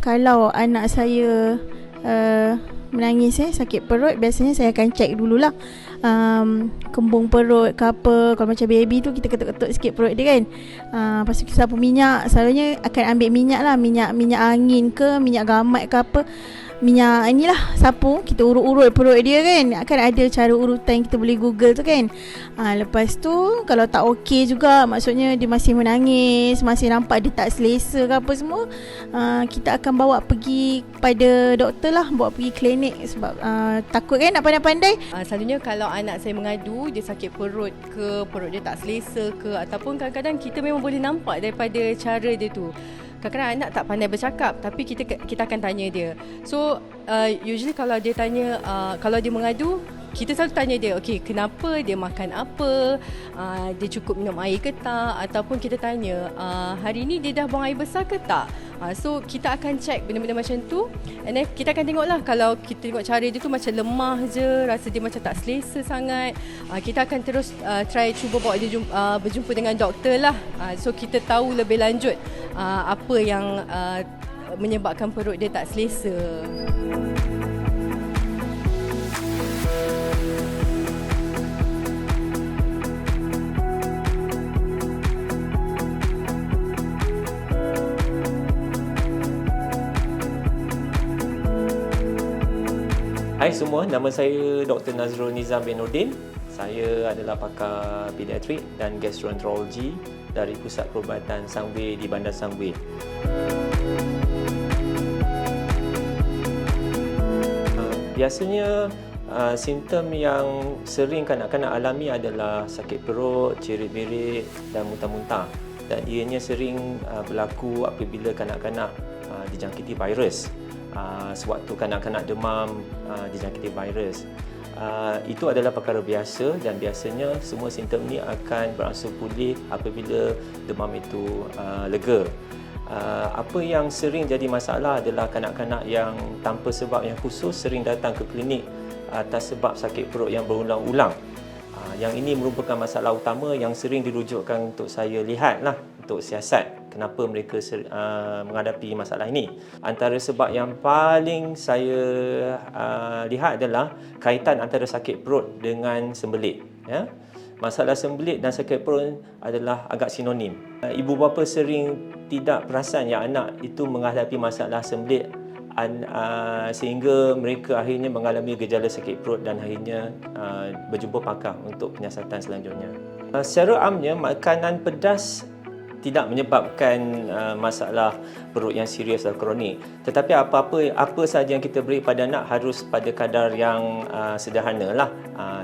Kalau anak saya menangis, sakit perut, biasanya saya akan cek dululah kembung perut ke apa. Kalau macam baby tu, kita ketuk-ketuk sikit perut dia kan. Lepas tu kita sapu minyak. Selalunya akan ambil minyak lah, minyak angin ke, minyak gamat ke apa, minyak inilah, sapu, kita urut-urut perut dia kan. Akan ada cara urutan, kita boleh google tu kan. Lepas tu kalau tak okey juga, maksudnya dia masih menangis, masih nampak dia tak selesa ke apa semua, kita akan bawa pergi pada doktor lah, bawa pergi klinik. Sebab takut kan nak pandai-pandai. Selalunya kalau anak saya mengadu, dia sakit perut ke, perut dia tak selesa ke, ataupun kadang-kadang kita memang boleh nampak daripada cara dia tu. Kadang-kadang anak tak pandai bercakap, tapi kita akan tanya dia. So usually kalau dia tanya, kalau dia mengadu, kita selalu tanya dia, okey, kenapa, dia makan apa, dia cukup minum air ke tak, ataupun kita tanya, hari ni dia dah buang air besar ke tak. So kita akan check benda-benda macam tu, and then kita akan tengoklah. Kalau kita tengok cara dia tu macam lemah je, rasa dia macam tak selesa sangat, kita akan terus try cuba bawa dia berjumpa dengan doktor lah. So kita tahu lebih lanjut apa yang menyebabkan perut dia tak selesa. Hai semua, nama saya Dr. Nazrul Nizam bin Nordin. Saya adalah pakar pediatrik dan gastroenterologi dari Pusat Perubatan Sangwe di Bandar Sangwe. Biasanya simptom yang sering kanak-kanak alami adalah sakit perut, cerit-berit dan muntah-muntah. Dan ianya sering berlaku apabila kanak-kanak dijangkiti virus. Sewaktu kanak-kanak demam dijangkiti virus. Itu adalah perkara biasa, dan biasanya semua simptom ini akan beransur pulih apabila demam itu lega. Apa yang sering jadi masalah adalah kanak-kanak yang tanpa sebab yang khusus sering datang ke klinik atas sebab sakit perut yang berulang-ulang. Yang ini merupakan masalah utama yang sering dirujukkan untuk saya lihatlah untuk siasat kenapa mereka menghadapi masalah ini. Antara sebab yang paling saya lihat adalah kaitan antara sakit perut dengan sembelit. Ya? Masalah sembelit dan sakit perut adalah agak sinonim. Ibu bapa sering tidak perasan yang anak itu menghadapi masalah sembelit, sehingga mereka akhirnya mengalami gejala sakit perut dan akhirnya berjumpa pakar untuk penyiasatan selanjutnya. Secara amnya, makanan pedas tidak menyebabkan masalah perut yang serius atau kronik. Tetapi apa sahaja yang kita beri pada anak harus pada kadar yang sederhana lah.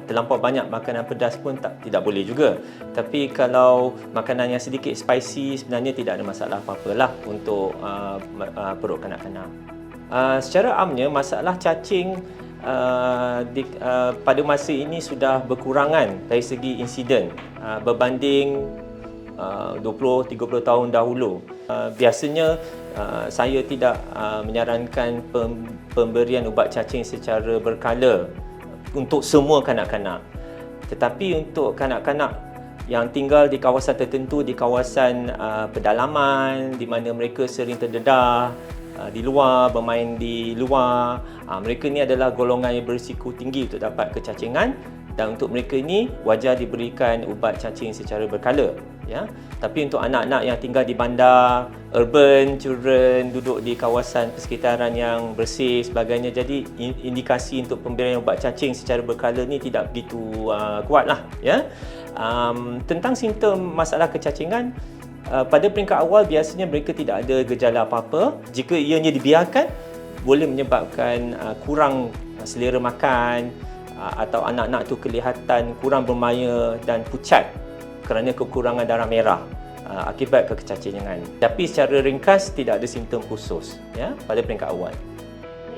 Terlampau banyak makanan pedas pun tidak boleh juga. Tapi kalau makanan yang sedikit spicy, sebenarnya tidak ada masalah apa-apalah untuk perut kanak-kanak. Secara amnya, masalah cacing pada masa ini sudah berkurangan dari segi insiden berbanding 20-30 tahun dahulu. Biasanya saya tidak menyarankan pemberian ubat cacing secara berkala untuk semua kanak-kanak. Tetapi untuk kanak-kanak yang tinggal di kawasan tertentu, di kawasan pedalaman di mana mereka sering terdedah di luar, bermain di luar, mereka ni adalah golongan yang berisiko tinggi untuk dapat kecacingan, dan untuk mereka ini wajar diberikan ubat cacing secara berkala. Ya. Tapi untuk anak-anak yang tinggal di bandar, urban children, duduk di kawasan persekitaran yang bersih sebagainya, jadi indikasi untuk pemberian ubat cacing secara berkala ni tidak begitu kuatlah. Ya. Tentang simptom masalah kecacingan, pada peringkat awal biasanya mereka tidak ada gejala apa-apa. Jika ianya dibiarkan, boleh menyebabkan kurang selera makan, atau anak-anak tu kelihatan kurang bermaya dan pucat kerana kekurangan darah merah akibat kecacingan. Tapi secara ringkas tidak ada simptom khusus ya pada peringkat awal.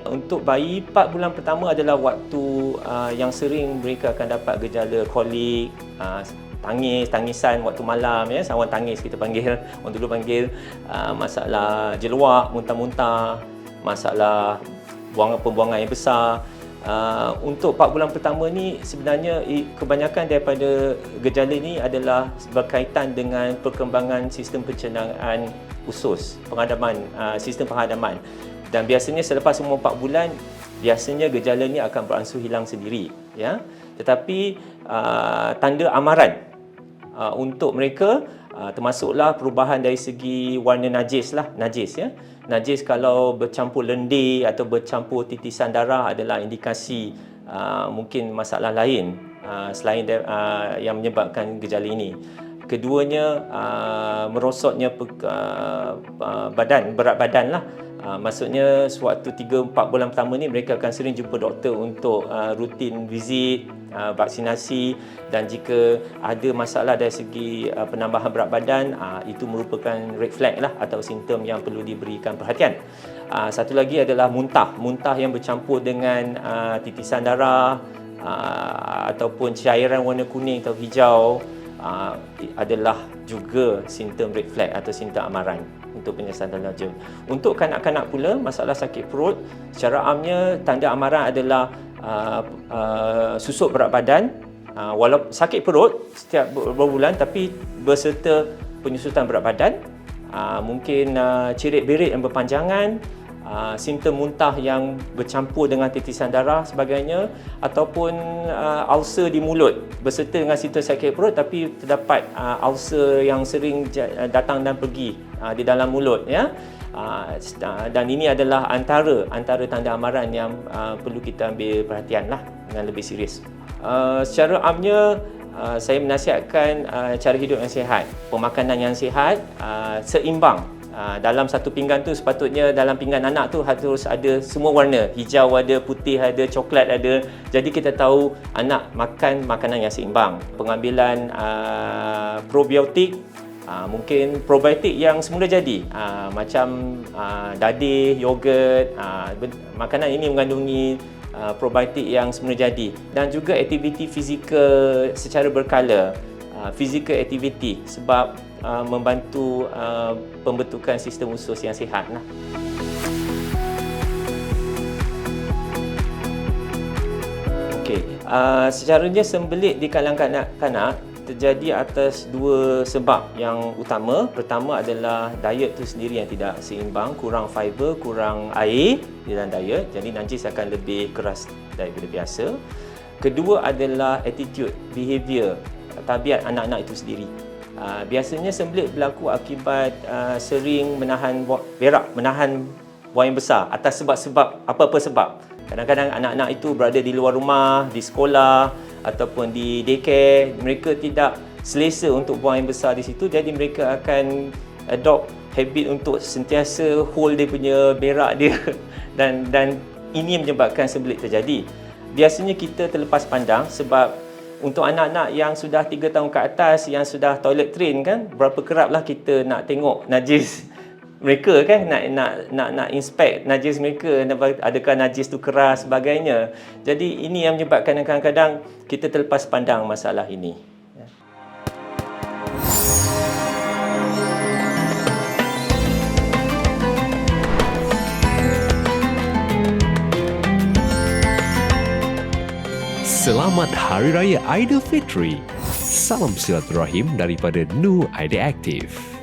Untuk bayi, 4 bulan pertama adalah waktu yang sering mereka akan dapat gejala kolik, tangisan waktu malam, ya, sawan tangis kita panggil, orang dulu panggil, masalah jeluak, muntah-muntah, masalah pembuangan air besar. Untuk 4 bulan pertama ni sebenarnya kebanyakan daripada gejala ini adalah berkaitan dengan perkembangan sistem pencernaan usus, sistem penghadaman. Dan biasanya selepas umur 4 bulan, biasanya gejala ni akan beransur hilang sendiri, ya. Tetapi tanda amaran untuk mereka termasuklah perubahan dari segi warna najis ya. Najis kalau bercampur lendir atau bercampur titisan darah adalah indikasi mungkin masalah lain selain yang menyebabkan gejala ini. Keduanya, merosotnya berat badan lah. Maksudnya sewaktu 3-4 bulan pertama ni mereka akan sering jumpa doktor untuk rutin visit, vaksinasi, dan jika ada masalah dari segi penambahan berat badan, itu merupakan red flag lah atau simptom yang perlu diberikan perhatian. Satu lagi adalah muntah yang bercampur dengan titisan darah ataupun cairan warna kuning atau hijau adalah juga simptom red flag atau simptom amaran untuk penyelesaian laju. Untuk kanak-kanak pula, masalah sakit perut secara amnya tanda amaran adalah susut berat badan, walaupun sakit perut setiap beberapa bulan tapi berserta penyusutan berat badan, mungkin cerit-berit yang berpanjangan, simptom muntah yang bercampur dengan titisan darah sebagainya, ataupun ulcer di mulut berserta dengan simptom sakit perut tapi terdapat ulcer yang sering datang dan pergi di dalam mulut, ya. Dan ini adalah antara tanda amaran yang perlu kita ambil perhatian lah dengan lebih serius. Secara amnya saya menasihatkan cara hidup yang sihat, pemakanan yang sihat, seimbang. Dalam satu pinggan tu sepatutnya dalam pinggan anak tu harus ada semua warna, hijau ada, putih ada, coklat ada. Jadi kita tahu anak makan makanan yang seimbang. Pengambilan probiotik, mungkin probiotik yang semula jadi, macam dadih, yogurt, makanan ini mengandungi probiotik yang semula jadi, dan juga aktiviti fizikal secara berkala, physical activity, sebab membantu pembentukan sistem usus yang sihat lah. Okey, secaranya sembelit di kalangan kanak-kanak terjadi atas dua sebab yang utama. Pertama adalah diet tu sendiri yang tidak seimbang, kurang fiber, kurang air di dalam diet, jadi najis akan lebih keras daripada biasa. Kedua adalah attitude, behavior, tabiat anak-anak itu sendiri. Biasanya sembelit berlaku akibat sering menahan berak, menahan buang yang besar atas sebab-sebab apa-apa sebab. Kadang-kadang anak-anak itu berada di luar rumah, di sekolah ataupun di daycare, mereka tidak selesa untuk buang yang besar di situ, jadi mereka akan adopt habit untuk sentiasa hold dia punya berak dia dan ini menyebabkan sembelit terjadi. Biasanya kita terlepas pandang sebab untuk anak-anak yang sudah 3 tahun ke atas yang sudah toilet train kan, berapa keraplah kita nak tengok najis mereka kan, nak inspect najis mereka, adakah najis tu keras sebagainya. Jadi ini yang menyebabkan kadang-kadang kita terlepas pandang masalah ini. Selamat Hari Raya Aidilfitri. Salam silaturahim daripada Nu ID Aktif.